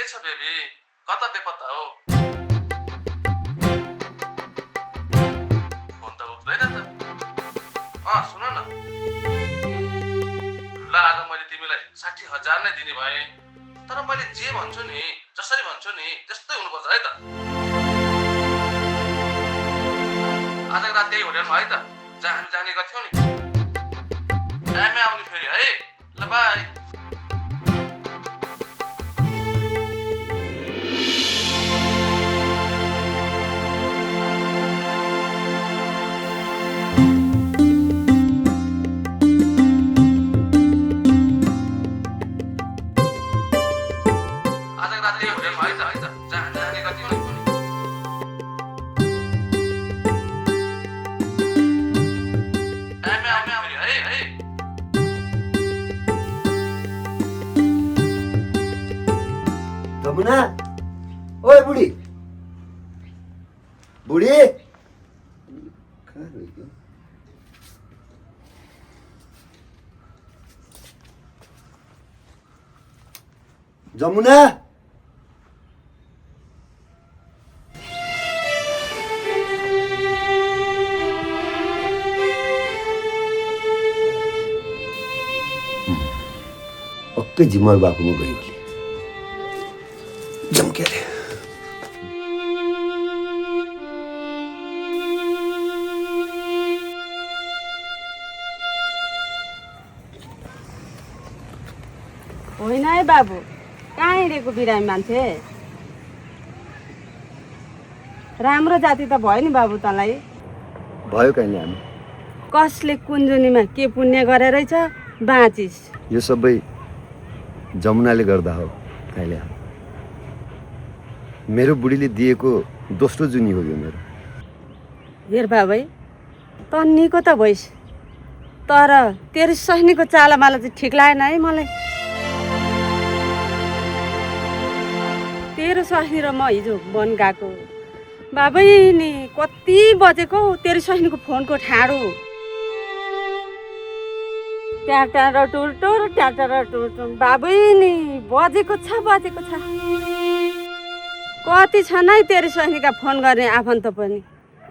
छ बेबी कता बेपत्ता हो फोन त उठ्दैन त सुन न ल आज मैले तिमीलाई 60,000 नै दिने भए तर मैले जे भन्छु नि जसरी भन्छु नि त्यस्तै हुनुपर्छ है त आज रात त्यही होटलमा है त जहाँ हामी जाने गर्थ्यौ नि टाइममै आउने फेरि है ल बाई जमुना ओए बुढी बुढी कहाँ गयो जमुना पक्कै जिम्मल बाबुमा गयो कि जमके रे होइन है बाबु कहाँ हिँडेको बिरामी मान्छे राम्रो जाति त भयो नि बाबु तँलाई भयो कहिले हामी कसले कुञ्जुनीमा के पुण्य गरेर रहेछ बाँचिस यो सबै जमुनाले गर्दा हो कहिले मेरो बुढीले दिएको दोस्रो जुनी हो यो मेरो हेर बाबै त निको त भइस तर तेरो सैनीको चालामाला चाहिँ ठिक लागेन है मलाई तेरो स्वास्नी र म हिजो वन गएको बाबै नि कति बजेको तेरो स्वास्नीको फोनको ठाडो ट्याटर टुर ट्याटर टुर बाबै नि बजेको छ कति छन् है तेरो स्वास्नीका फोन गर्ने आफन्त पनि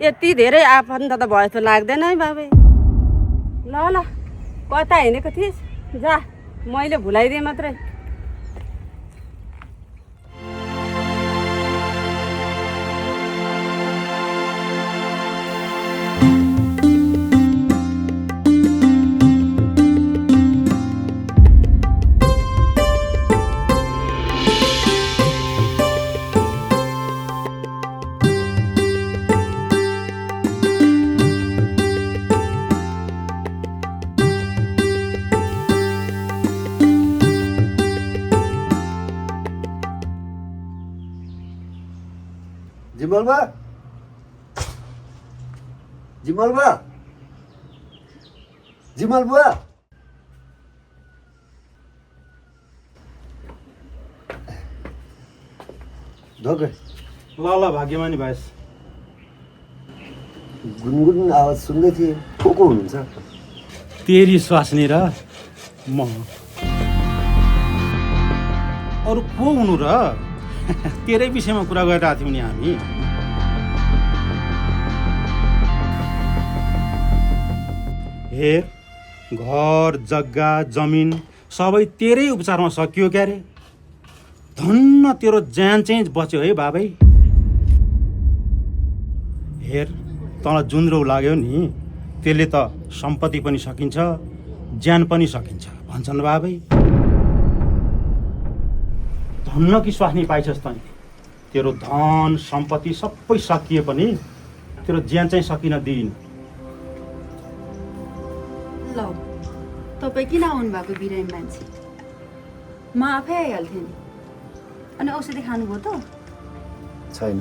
यति धेरै आफन्त त भयो जस्तो लाग्दैन है बाबै ल कता हिँडेको थिइस् जा मैले भुलाइदिएँ मात्रै जिमल बुवा ढोके ल भाग्यमानी भएस गुनगुन आवाज सुन्दै थिएँ को हुनुहुन्छ तेरी स्वास्नी र म अरू को हुनु र तेरै विषयमा कुरा गरिरहेको थियौँ नि हामी हेर घर जग्गा जमिन सबै तेरै उपचारमा सकियो क्या रे धन्न तेरो ज्यान चाहिँ बच्यो है बाबै हेर तँलाई जुन रोग लाग्यो नि त्यसले त सम्पत्ति पनि सकिन्छ ज्यान पनि सकिन्छ भन्छन् बाबै धन्न कि स्वास्नी पाइछस् तँ तेरो धन सम्पत्ति सबै सकिए पनि तेरो ज्यान चाहिँ सकिन दिइन ल तपाईँ किन आउनु भएको बिरामी मान्छे म आफै आइहाल्थेँ नि अनि औषधि खानुभयो त छैन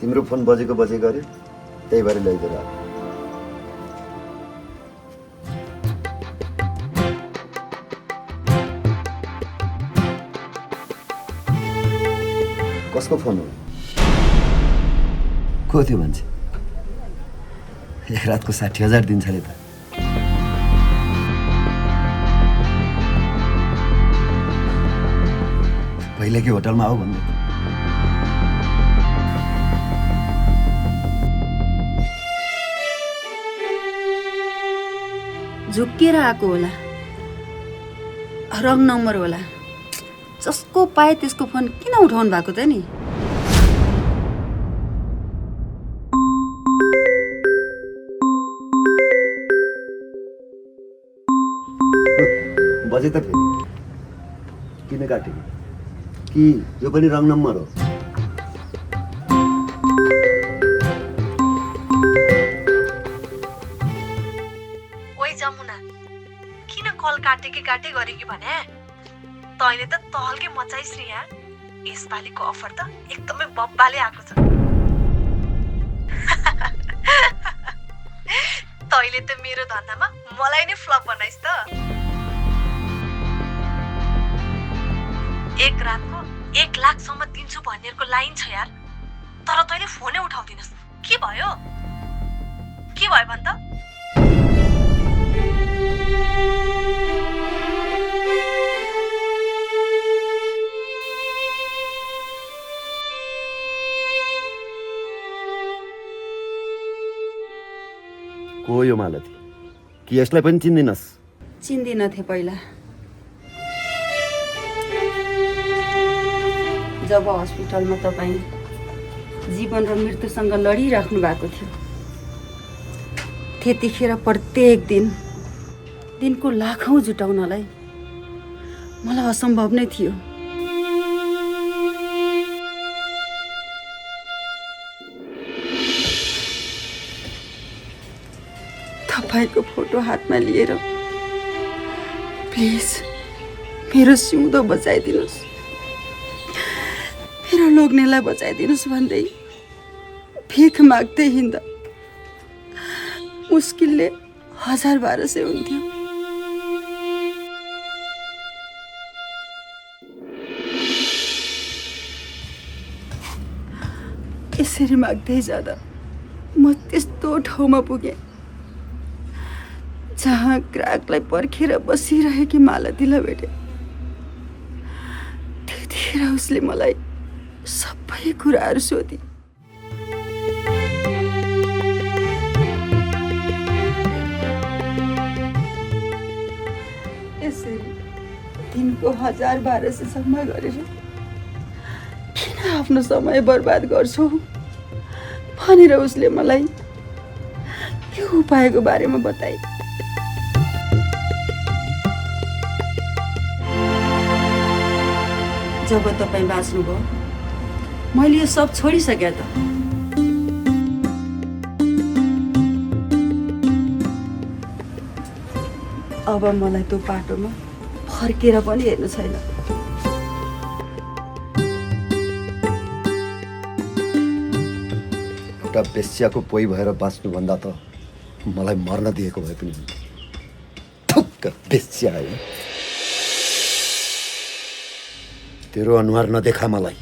तिम्रो फोन बजेको गऱ्यो त्यही भएर ल्याइदिएर कसको फोन हो को थियो मान्छे एक रातको 60,000 दिन्छ अरे त भैलेकी होटलमा आऊ भन्दै थियो। झुक्किएर आएको होला, रङ नम्बर होला। जसको पाए त्यसको फोन किन उठाउनु भएको त नि? बजे त फेरि किन काटेको? कि यो पनि रङ नम्बर हो? ओइ जमुना, किन कल काटे गरे कि भने तैँले त तहल्के मचाइस् नि यार। यसपालिको अफर त एकदमै बब्बाले आएको छ। तैँले त मेरो धन्दामा मलाई नै फ्लप बनाइस् त। एक रातको 1 लाखसम्म दिन्छु भन्नेहरूको लाइन छ यार, तर तैँले फोनै उठाउँदिनस्। के भयो भन् त? को यो मालती? कि यसलाई पनि चिन्दिनस्? चिन्दिनथे पहिला। जब हस्पिटलमा तपाईँ जीवन र मृत्युसँग लडिराख्नु भएको थियो, त्यतिखेर प्रत्येक दिनको लाखौँ जुटाउनलाई मलाई असम्भव नै थियो। तपाईँको फोटो हातमा लिएर प्लिज मेरो सिउँदो बचाइदिनुहोस्, मेरो लोग्नेलाई बचाइदिनुहोस् भन्दै भिख माग्दै हिँड्दा मुस्किलले 1000-1200 हुन्थ्यो। यसरी माग्दै जाँदा म त्यस्तो ठाउँमा पुगेँ जहाँ ग्राहकलाई पर्खेर बसिरहेकी मालतीलाई भेटेँ। त्यतिखेर उसले मलाई सबै कुराहरू सोधी। यसरी दिनको 1000-1200 जम्मा गरेर किन आफ्नो समय बर्बाद गर्छौ भनेर उसले मलाई यो उपायको बारेमा बताए। जब तपाईँ बाँच्नुभयो मैले यो सब छोडिसकेँ त। अब मलाई त्यो बाटोमा फर्केर पनि हेर्नु छैन। एउटा बेस्याको पोइ भएर बाँच्नुभन्दा त मलाई मर्न दिएको भए पनि ठुक्क बेस्या आयो। तेरो अनुहार नदेखा मलाई।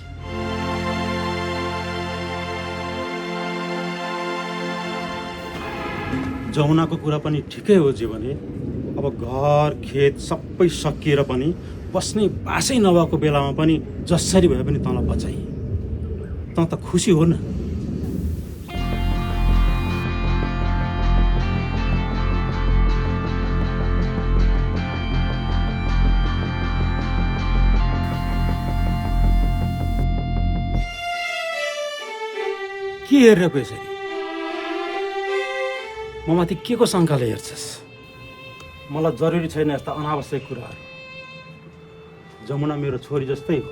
जमुनाको कुरा पनि ठिकै हो जीवने। अब घर खेत सबै सकिएर पनि बस्ने बासै नभएको बेलामा पनि जसरी भए पनि तँलाई बचाइ। तँ त खुसी हो न? के हेरेको यसरी? म माथि के को शङ्काले हेर्छस्? मलाई जरुरी छैन यस्ता अनावश्यक कुराहरू। जमुना मेरो छोरी जस्तै हो।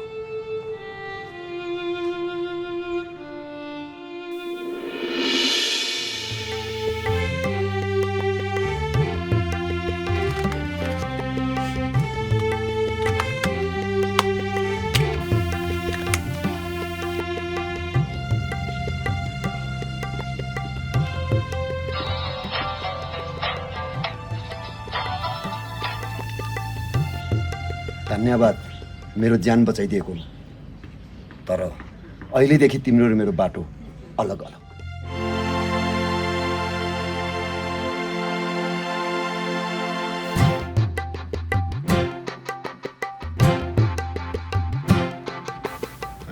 धन्यवाद मेरो ज्यान बचाइदिएको। तर अहिलेदेखि तिम्रो र मेरो बाटो अलग अलग।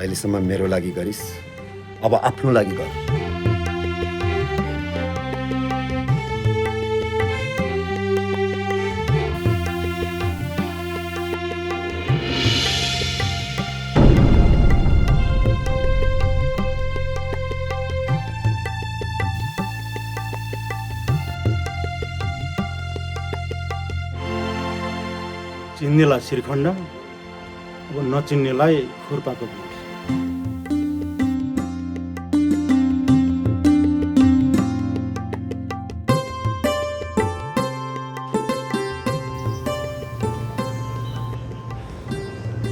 अहिलेसम्म मेरो लागि गरिस्, अब आफ्नो लागि गर। चिन्नेलाई श्रीखण्ड, अब नचिन्नेलाई खुर्पाको भोट।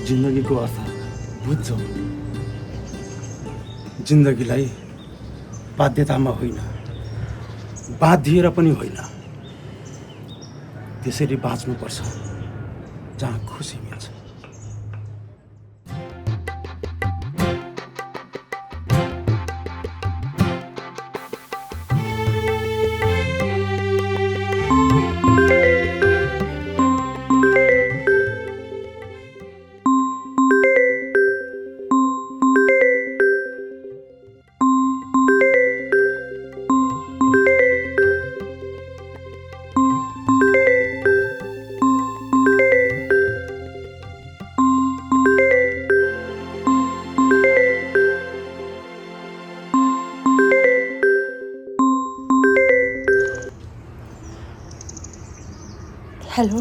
जिन्दगीको अर्थ बुझ्छौ? जिन्दगीलाई बाध्यतामा होइन, बाधिएर पनि होइन, त्यसरी बाँच्नुपर्छ जहाँ खुसी मिल्छ। हेलो